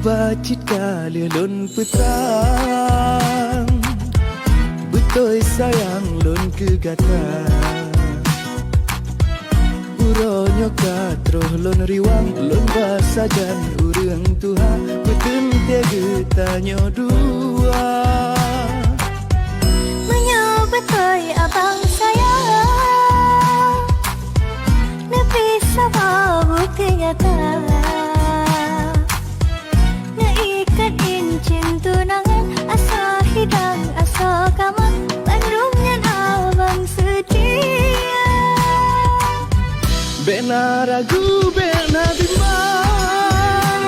Habacit kali lun putrang Betul sayang lun kegatan Uronyo katroh lun riwang lun basajan urang Tuhan Betul tiga tanyo dua Menyobetoi abang sayang Nepi sama bukti nyata Naikat incin tunangan Asa hidang asa kamang Bandungnya abang sedia Bena ragu bena bimbang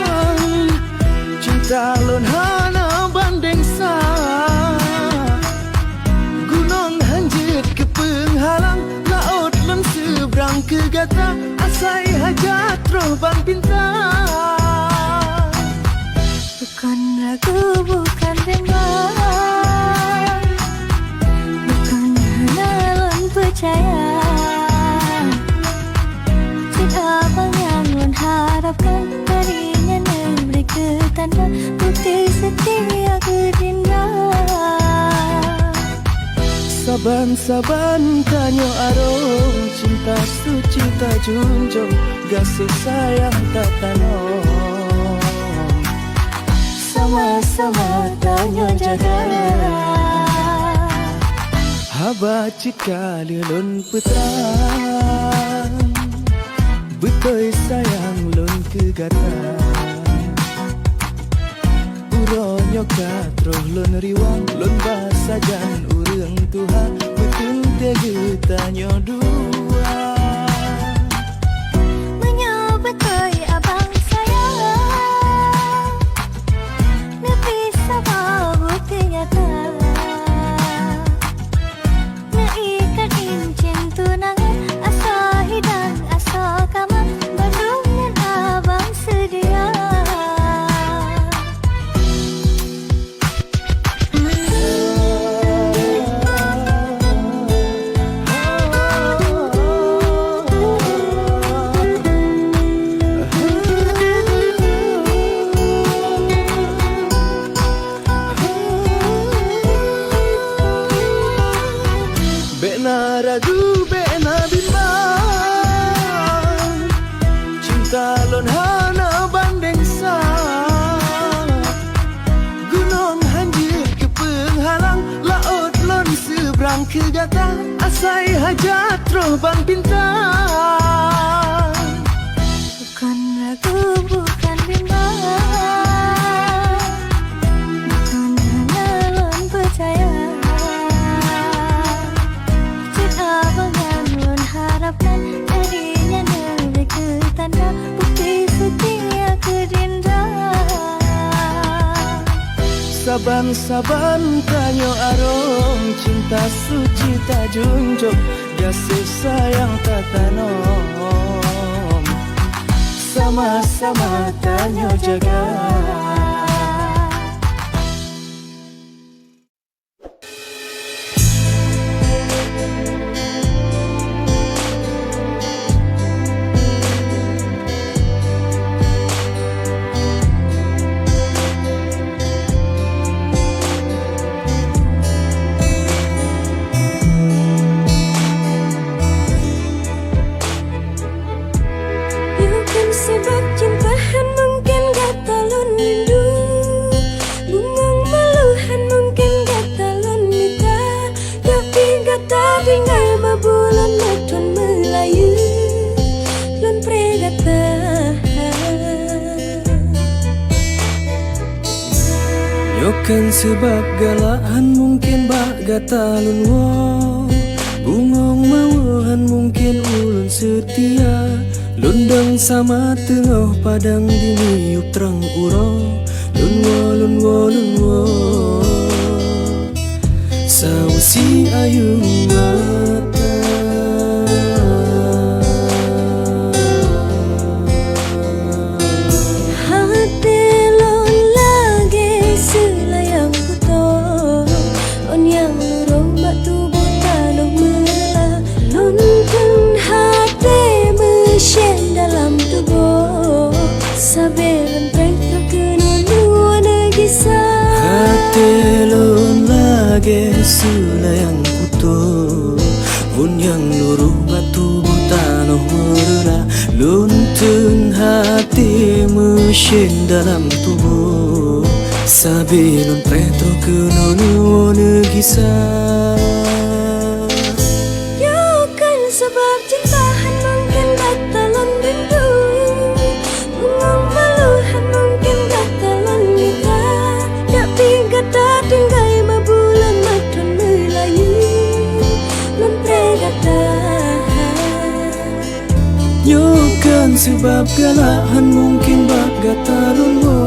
Cinta lun hana banding sah Gunung hanjit ke penghalang Laut lun seberang ke gata Asai hajat roh bang bintang Bukan ragu bukan bimbang Bukan hana lun percaya Abang yang lun harapkan darinya memberi ketanda bukti setia gerinda Saban-saban tanyo arong Cinta suci tak junjung Kasih sayang tak tanom Sama-sama tanyo jaga Habacit kali lun putrang Betul sayang lun kegatan Uronyo katroh lun riwang Lun basajan urang Tuhan Betul tiga tanyo dua Menyobetoi abang sayang Nepi sama bukti nyata Naikat incin tunangan Asa hidang asa kamang Bandungnya abang sedia Bena ragu bena bimbang Cinta lun hana banding sah Gunung hanjit ke penghalang Laut lun seberang ke gata Asai hajat roh bang bintang Bukan ragu bukan bimbang Bukan hana lun percaya Abang yang lun harapkan darinya memberi ketanda bukti setia gerinda Saban-saban tanyo arong Cinta suci tak junjung Kasih sayang tak tanom Sama-sama tanyo jaga Bukan sebab cintaan mungkin kata lun rindu Bungong maluhan mungkin kata lun minta Tapi kata tinggal mabulan matun Melayu Lun pregata Yokan sebab galaan mungkin bak gata lun wo Bungong mawuhan mungkin ulun setia Lundang sama tengah padang diniup terang uro Lun wo Sausi ayung mata Hati lun lagi selayang puto On yang lurung batu buta noh mela Lun pun hati mesyen dalam tubuh Sabe lenteng terkenun telon lagi selayang kuto Un yang luruh batu butanoh merela Luntun hati mesin dalam tubuh Sabilun pretro kenonu negisa Kan sebab cinta mungkin batalon rindu Mengong maluhan mungkin batalon nita Tapi gata tinggai mabulan matun melayu Lun pregata Yo kan sebab galahan mungkin bak gatalun mo